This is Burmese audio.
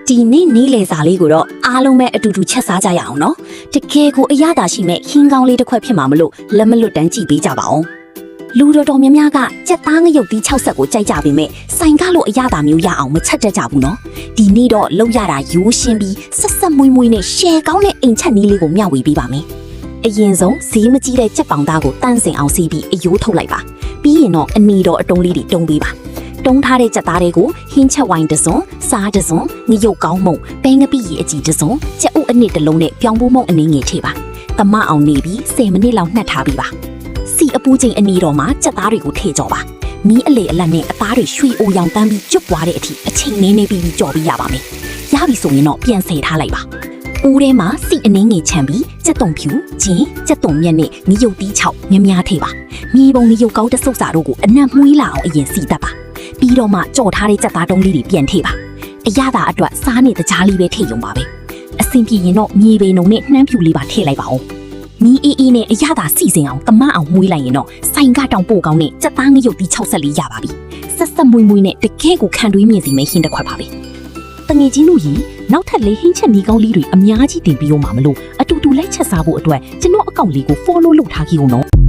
ဒီနေ့နေ့လေစာလေးကိုတော့အားလုံးပဲအတူတူချက်စားကြရအောင်နော်တကယ်ကိုအရသာရှိမဲ့ဟင်းကောင်းလေးတစ်ခွက်ဖြစ်မှာမလို့လက်မလွတ်တန်းကြည့်ပေးကြပါအောင်လူတော်များများကကြက်သားငရုတ်သီး6ဆက်ကိုကြိုက်ကြပေမဲ့ဆိုင်ကားလို့အရသာမျိုးရအောင်မချက်တတ်ကြဘူးနော်ဒီနေ့တော့လောက်ရတာရိုးရှင်းပြီးဆက်ဆက်မွေးမွေးနဲ့ရှယ်ကောင်းတဲ့အိမ်ချက်နည်းလေးကိုမျှဝေပေးပါမယ်အရင်ဆုံးဈေးမကြီးတဲ့ကြက်ပေါင်သားကိုတန်းစင်အောင်စီးပြီးအယိုးထုတ်လိုက်ပါပြီးရင်တော့အနီတော်အတုံးလေးတွေတုံးပေးပါတုံးထားတဲ့ကြက်သားတွေကိုဟင်းချက်ဝိုင်းတစ်စုံစားတစ်စုံငရုတ်ကောင်းမုံပဲငပိရီအကြည့်တစ်စုံကြက်ဥအနစ်တစ်လုံးနဲ့ပြောင်းပိုးမုံအနည်းငယ်ထည့်ပါသမအောင်နေပြီး10မိနစ်လောက်နှက်ထားပြီးပါစီအပူချိန်အနီတော်မှာကြက်သားတွေကိုထည့်ကြောပါမီးအလေအလတ်နဲ့အသားတွေရွှေအိုရောင်တန်းပြီးကျွတ်သွားတဲ့အထိအချိန်နည်းနေပြီးကြော်ပြီးရပါမယ်ရပြီဆိုရင်တော့ပြန်ဆယ်ထားလိုက်ပါဦးထဲမှာစီအနည်းငယ်ချမ်းပြီးကြက်တုံဖြူဂျင်းကြက်တုံမြက်နဲ့ငရုတ်သီး6များများထည့်ပါမြေပုံငရုတ်ကောင်းတဆုပ်စာတို့ကိုအနံ့မွှေးလာအောင်အရင်စီတတ်ပါပြီးတော့မှကြော်ထားတဲ့ကြက်သားတုံးလေးတွေပြန်ထည့်ပါအရသာအတွက်စားနဲ့တကြားလေးပဲထည့်ရုံပါပဲအဆင်ပြေရင်တော့မြေပေနုံနဲ့နှမ်းဖြူလေးပါထည့်လိုက်ပါဦးမီးအေးနဲ့အရသာစီစဉ်အောင်တမအောင်မွှေးလိုက်ရင်တော့ဆိုင်ကတောင်ပို့ကောင်းနဲ့ကြက်သားငရုတ်သီး64ရပါပြီဆက်ဆက်မွှေးမွှေးနဲ့တကယ်ကိုခံတွေးမြင်စီမဲ့ဟင်းတစ်ခွက်ပါပဲတငယ်ချင်းတို့ကြီးနောက်ထပ်လေးဟင်းချက်နီးကောင်းလေးတွေအများကြီးတင်ပြီးတော့မှာမလို့အတူတူလိုက်ချက်စားဖို့အတွက်ကျွန်တော်အကောင့်လေးကို follow လုပ်ထားကြည့်ဦးနော်